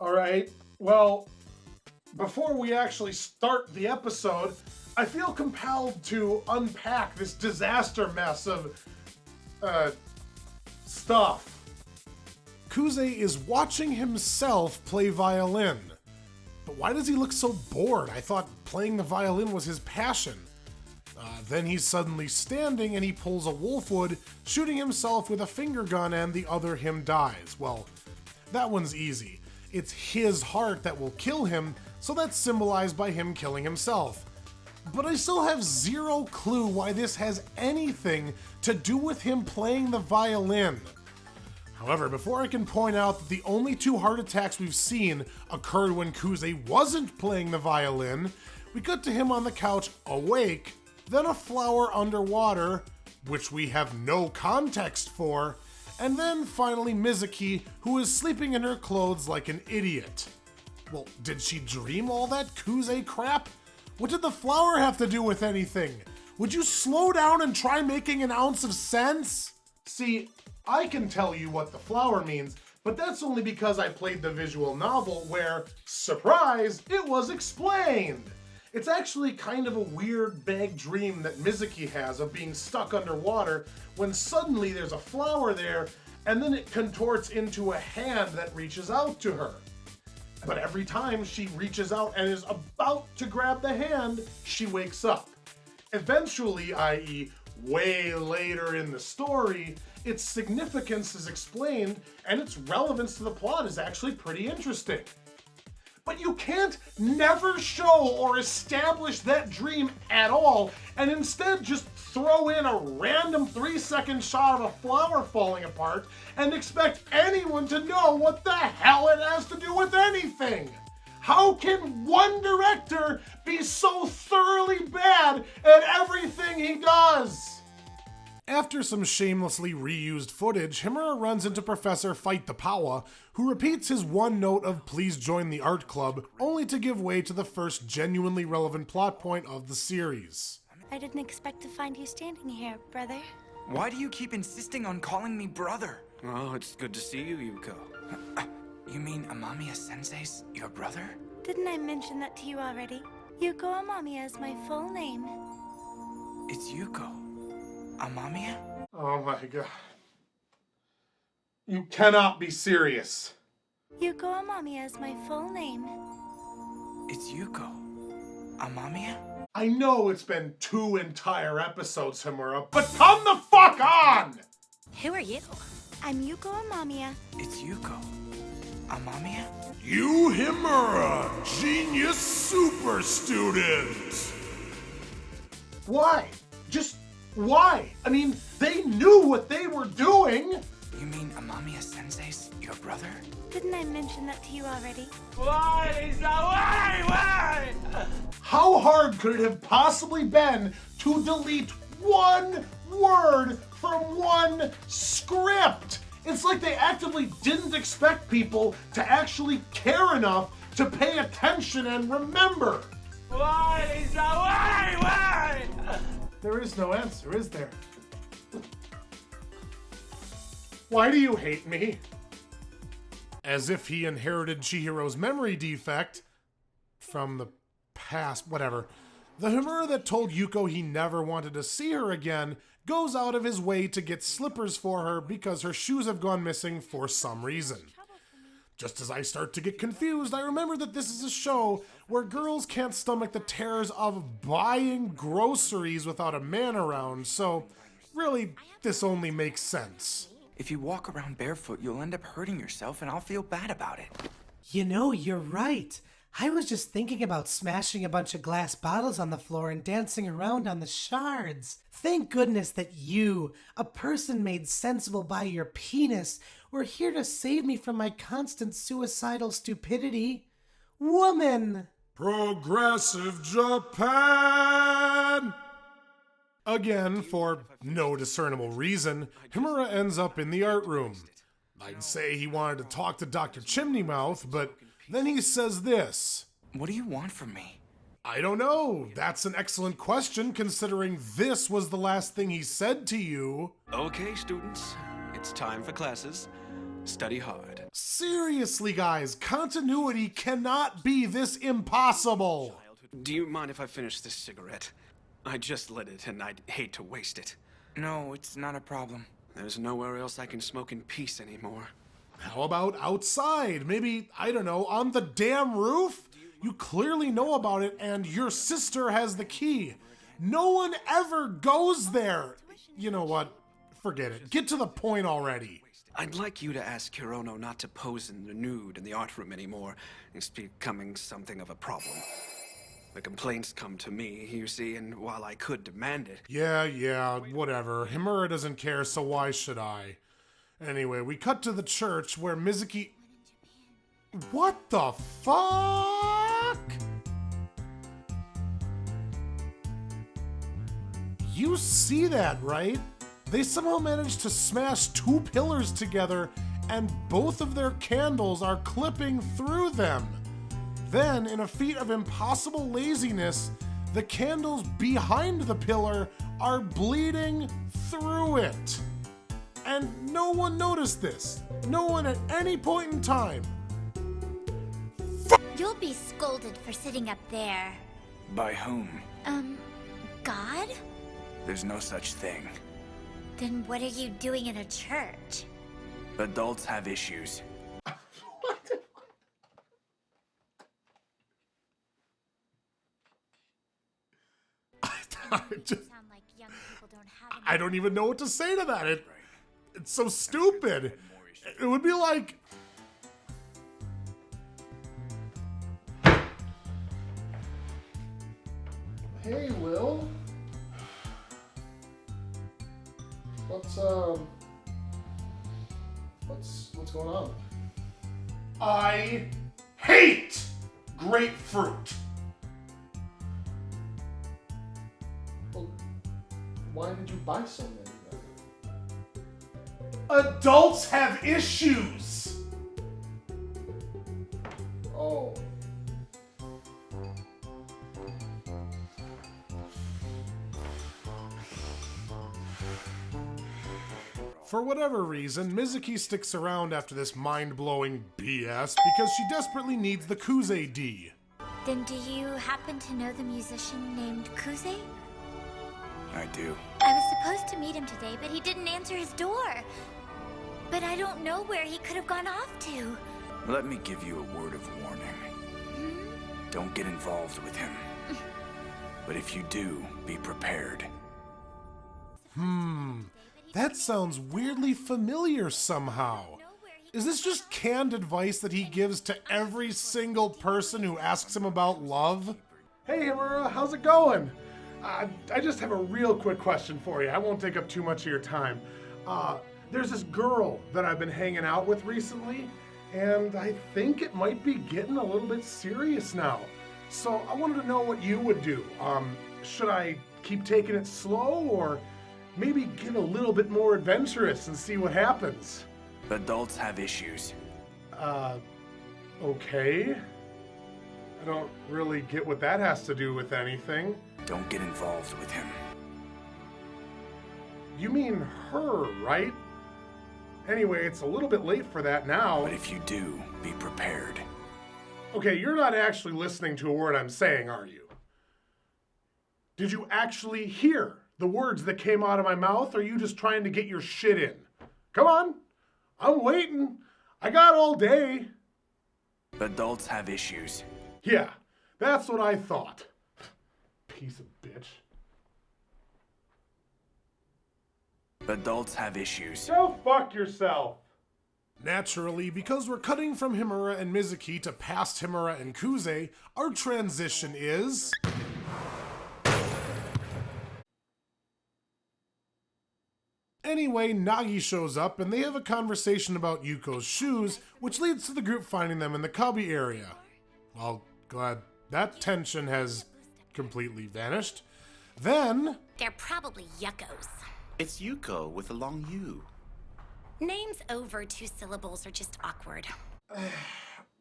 Alright, well, before we actually start the episode, I feel compelled to unpack this disaster mess of, stuff. Kuze is watching himself play violin. But why does he look so bored? I thought playing the violin was his passion. Then he's suddenly standing and he pulls a wolfwood, shooting himself with a finger gun, and the other him dies. Well, that one's easy. It's his heart that will kill him, so that's symbolized by him killing himself. But I still have zero clue why this has anything to do with him playing the violin. However, before I can point out that the only 2 heart attacks we've seen occurred when Kuze wasn't playing the violin, we cut to him on the couch, awake, then a flower underwater, which we have no context for, and then finally Mizuki, who is sleeping in her clothes like an idiot. Well, did she dream all that Kuze crap? What did the flower have to do with anything? Would you slow down and try making an ounce of sense? See, I can tell you what the flower means, but that's only because I played the visual novel where, surprise, it was explained. It's actually kind of a weird, vague dream that Mizuki has of being stuck underwater when suddenly there's a flower there and then it contorts into a hand that reaches out to her. But every time she reaches out and is about to grab the hand, she wakes up. Eventually, i.e., way later in the story, its significance is explained and its relevance to the plot is actually pretty interesting. But you can't never show or establish that dream at all and instead just throw in a random 3-second shot of a flower falling apart and expect anyone to know what the hell it has to do with anything. How can one director be so thoroughly bad at everything he does? After some shamelessly reused footage, Himura runs into Professor Fight the Powa, who repeats his one note of "please join the art club," only to give way to the first genuinely relevant plot point of the series. I didn't expect to find you standing here, brother. Why do you keep insisting on calling me brother? Oh, it's good to see you, Yuko. You mean Amamiya-sensei's your brother? Didn't I mention that to you already? Yuko Amamiya is my full name. It's Yuko. Amamiya? Oh my god. You cannot be serious. Yuko Amamiya is my full name. It's Yuko. Amamiya? I know it's been 2 entire episodes, Himura, but come the fuck on! Who are you? I'm Yuko Amamiya. It's Yuko. Amamiya? You Himura, genius super student! Why? Just why? I mean, they knew what they were doing! You mean Amamiya-sensei's your brother? Didn't I mention that to you already? Why, Lisa? Why? How hard could it have possibly been to delete one word from one script? It's like they actively didn't expect people to actually care enough to pay attention and remember. Why, Lisa? Why? There is no answer, is there? Why do you hate me? As if he inherited Chihiro's memory defect from the past, whatever. The Himura that told Yuko he never wanted to see her again goes out of his way to get slippers for her because her shoes have gone missing for some reason. Just as I start to get confused, I remember that this is a show where girls can't stomach the terrors of buying groceries without a man around, so really, this only makes sense. If you walk around barefoot, you'll end up hurting yourself and I'll feel bad about it. You know, you're right. I was just thinking about smashing a bunch of glass bottles on the floor and dancing around on the shards. Thank goodness that you, a person made sensible by your penis, were here to save me from my constant suicidal stupidity. Woman! Progressive Japan! Again, for no discernible reason, Himura ends up in the art room. I'd say he wanted to talk to Dr. Chimneymouth, but then he says this. What do you want from me? I don't know. That's an excellent question, considering this was the last thing he said to you. Okay, students, it's time for classes. Study hard. Seriously, guys, continuity cannot be this impossible. Do you mind if I finish this cigarette? I just lit it, and I'd hate to waste it. No, it's not a problem. There's nowhere else I can smoke in peace anymore. How about outside? Maybe, I don't know, on the damn roof? You clearly know about it, and your sister has the key. No one ever goes there. You know what? Forget it. Get to the point already. I'd like you to ask Hirono not to pose in the nude in the art room anymore. It's becoming something of a problem. The complaints come to me, you see, and while I could demand it... Yeah, whatever. Himura doesn't care, so why should I? Anyway, we cut to the church where Mizuki... What the fuck? You see that, right? They somehow managed to smash two pillars together, and both of their candles are clipping through them. Then, in a feat of impossible laziness, the candles behind the pillar are bleeding through it. And no one noticed this. No one at any point in time. You'll be scolded for sitting up there. By whom? God? There's no such thing. Then what are you doing in a church? Adults have issues. Sound like young people don't have I don't even know what to say to that. It's so stupid. It would be like... Hey, Will. What's going on? I hate grapefruit. Well, why did you buy so many then? Adults have issues. Oh. For whatever reason, Mizuki sticks around after this mind-blowing BS because she desperately needs the Kuze D. Then do you happen to know the musician named Kuze? I do. I was supposed to meet him today, but he didn't answer his door. But I don't know where he could have gone off to. Let me give you a word of warning. Don't get involved with him. But if you do, be prepared. That sounds weirdly familiar somehow. Is this just canned advice that he gives to every single person who asks him about love? Hey Himura, how's it going? I just have a real quick question for you. I won't take up too much of your time. There's this girl that I've been hanging out with recently, and I think it might be getting a little bit serious now. So I wanted to know what you would do. Should I keep taking it slow, or maybe get a little bit more adventurous and see what happens? Adults have issues. Okay. I don't really get what that has to do with anything. Don't get involved with him. You mean her, right? Anyway, it's a little bit late for that now. But if you do, be prepared. Okay, you're not actually listening to a word I'm saying, are you? Did you actually hear the words that came out of my mouth, or are you just trying to get your shit in? Come on, I'm waiting. I got all day. Adults have issues. Yeah, that's what I thought. Piece of bitch. Adults have issues. Go fuck yourself. Naturally, because we're cutting from Himura and Mizuki to past Himura and Kuze, our transition is... Anyway, Nagi shows up and they have a conversation about Yuko's shoes, which leads to the group finding them in the cubby area. Well, glad that tension has completely vanished. Then... They're probably yuckos. It's Yuko with a long U. Names over 2 syllables are just awkward.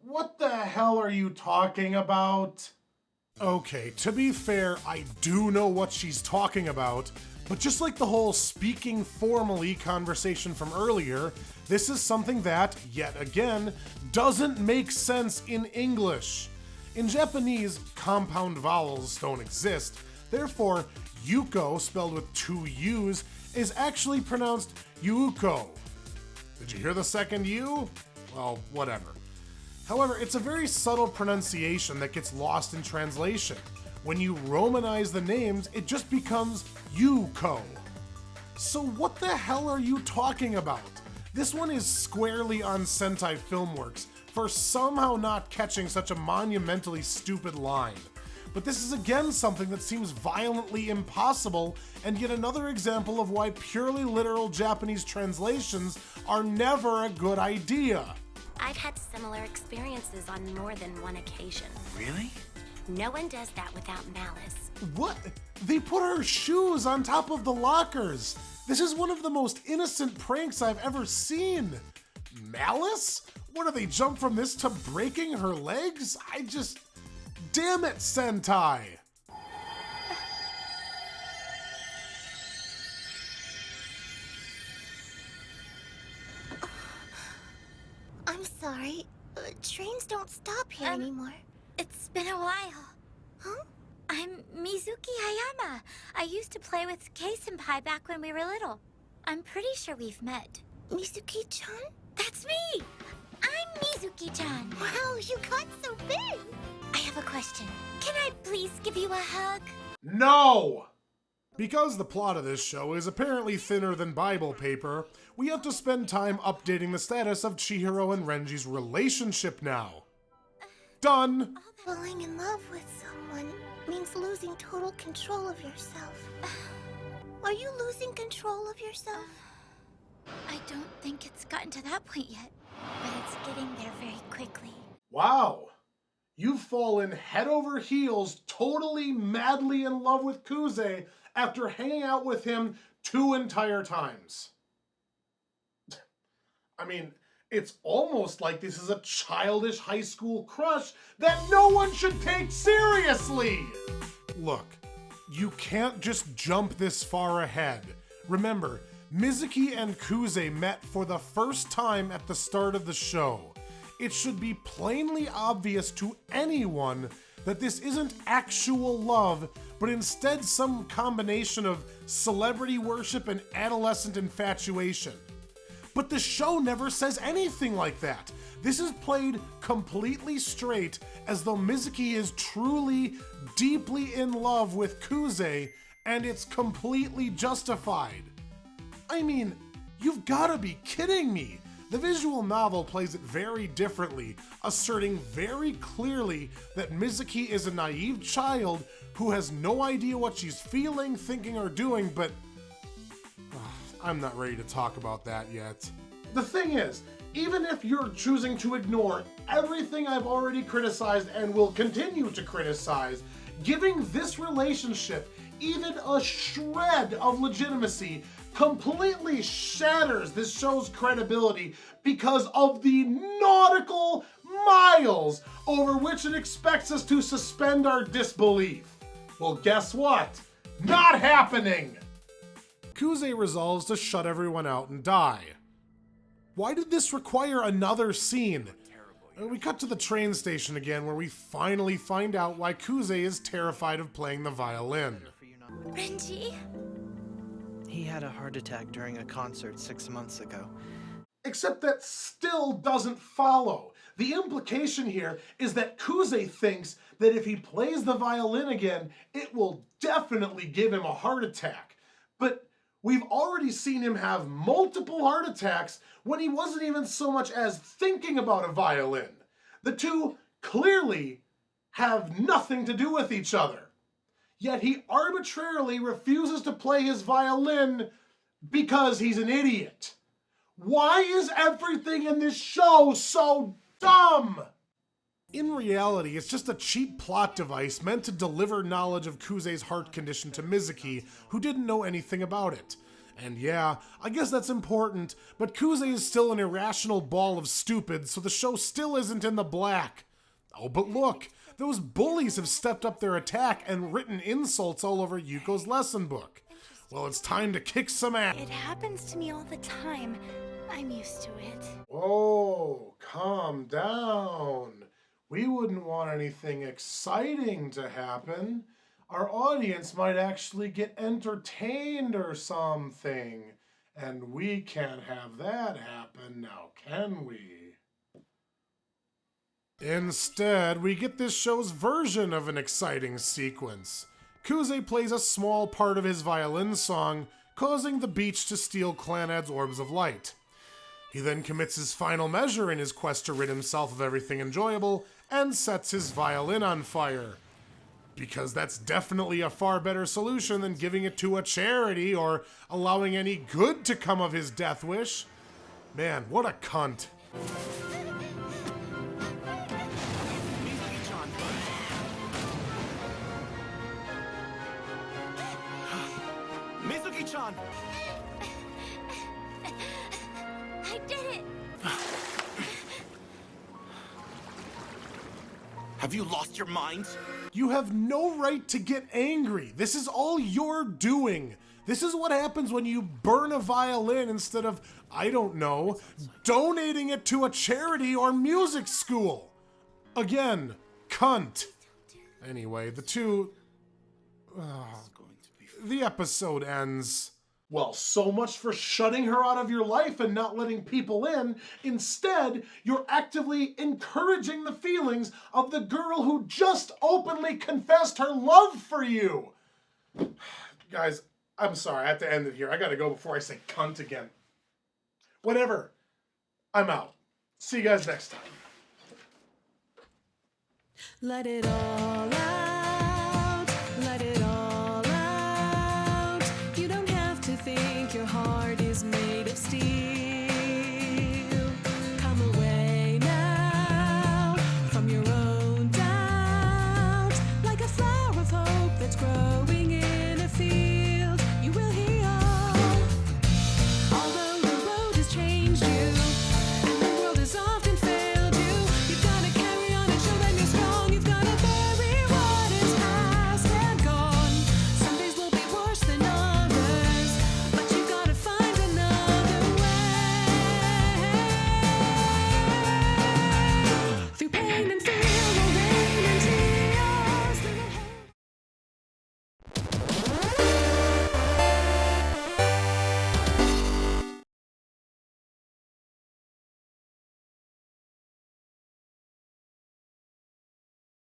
What the hell are you talking about? Okay, to be fair, I do know what she's talking about, But just like the whole speaking formally conversation from earlier, this is something that, yet again, doesn't make sense in English. In Japanese, compound vowels don't exist, therefore, Yuko, spelled with 2 U's, is actually pronounced Yuko. Did you hear the second U? Well, whatever. However, it's a very subtle pronunciation that gets lost in translation. When you Romanize the names, it just becomes Yuko. So what the hell are you talking about? This one is squarely on Sentai Filmworks for somehow not catching such a monumentally stupid line. But this is again something that seems violently impossible, and yet another example of why purely literal Japanese translations are never a good idea. I've had similar experiences on more than one occasion. Really? No one does that without malice. What? They put her shoes on top of the lockers. This is one of the most innocent pranks I've ever seen. Malice? What, do they jump from this to breaking her legs? Damn it, Sentai! I'm sorry. Trains don't stop here anymore. It's been a while. Huh? I'm Mizuki Hayama. I used to play with Kei-senpai back when we were little. I'm pretty sure we've met. Mizuki-chan? That's me! I'm Mizuki-chan. Wow, you got so big! I have a question. Can I please give you a hug? No! Because the plot of this show is apparently thinner than Bible paper, we have to spend time updating the status of Chihiro and Renji's relationship now. Done! Falling in love with someone means losing total control of yourself. Are you losing control of yourself? I don't think it's gotten to that point yet, but it's getting there very quickly. Wow! You've fallen head over heels, totally madly in love with Kuze after hanging out with him 2 entire times. I mean, it's almost like this is a childish high school crush that no one should take seriously! Look, you can't just jump this far ahead. Remember, Mizuki and Kuze met for the first time at the start of the show. It should be plainly obvious to anyone that this isn't actual love, but instead some combination of celebrity worship and adolescent infatuation. But the show never says anything like that. This is played completely straight, as though Mizuki is truly, deeply in love with Kuze, and it's completely justified. I mean, you've gotta be kidding me! The visual novel plays it very differently, asserting very clearly that Mizuki is a naive child who has no idea what she's feeling, thinking, or doing, but I'm not ready to talk about that yet. The thing is, even if you're choosing to ignore everything I've already criticized and will continue to criticize, giving this relationship even a shred of legitimacy completely shatters this show's credibility because of the nautical miles over which it expects us to suspend our disbelief. Well, guess what? Not happening! Kuze resolves to shut everyone out and die. Why did this require another scene? We cut to the train station again, where we finally find out why Kuze is terrified of playing the violin. Renji? He had a heart attack during a concert 6 months ago. Except that still doesn't follow. The implication here is that Kuze thinks that if he plays the violin again, it will definitely give him a heart attack. But we've already seen him have multiple heart attacks when he wasn't even so much as thinking about a violin. The two clearly have nothing to do with each other. Yet he arbitrarily refuses to play his violin because he's an idiot. Why is everything in this show so dumb? In reality, it's just a cheap plot device meant to deliver knowledge of Kuze's heart condition to Mizuki, who didn't know anything about it. And yeah, I guess that's important, but Kuze is still an irrational ball of stupid, so the show still isn't in the black. Oh, but look, those bullies have stepped up their attack and written insults all over Yuko's lesson book. Well, it's time to kick some ass. It happens to me all the time. I'm used to it. Whoa, calm down. We wouldn't want anything exciting to happen. Our audience might actually get entertained or something. And we can't have that happen now, can we? Instead, we get this show's version of an exciting sequence. Kuze plays a small part of his violin song, causing the beach to steal Clanad's orbs of light. He then commits his final measure in his quest to rid himself of everything enjoyable and sets his violin on fire. Because that's definitely a far better solution than giving it to a charity or allowing any good to come of his death wish. Man, what a cunt. Mizuki-chan! I did it! Have you lost your mind? You have no right to get angry. This is all you're doing. This is what happens when you burn a violin instead of, I don't know, donating it to a charity or music school. Again, cunt. Anyway, the episode ends. Well, so much for shutting her out of your life and not letting people in. Instead, you're actively encouraging the feelings of the girl who just openly confessed her love for you. Guys, I'm sorry, I have to end it here. I gotta go before I say cunt again. Whatever. I'm out. See you guys next time. Let it all out.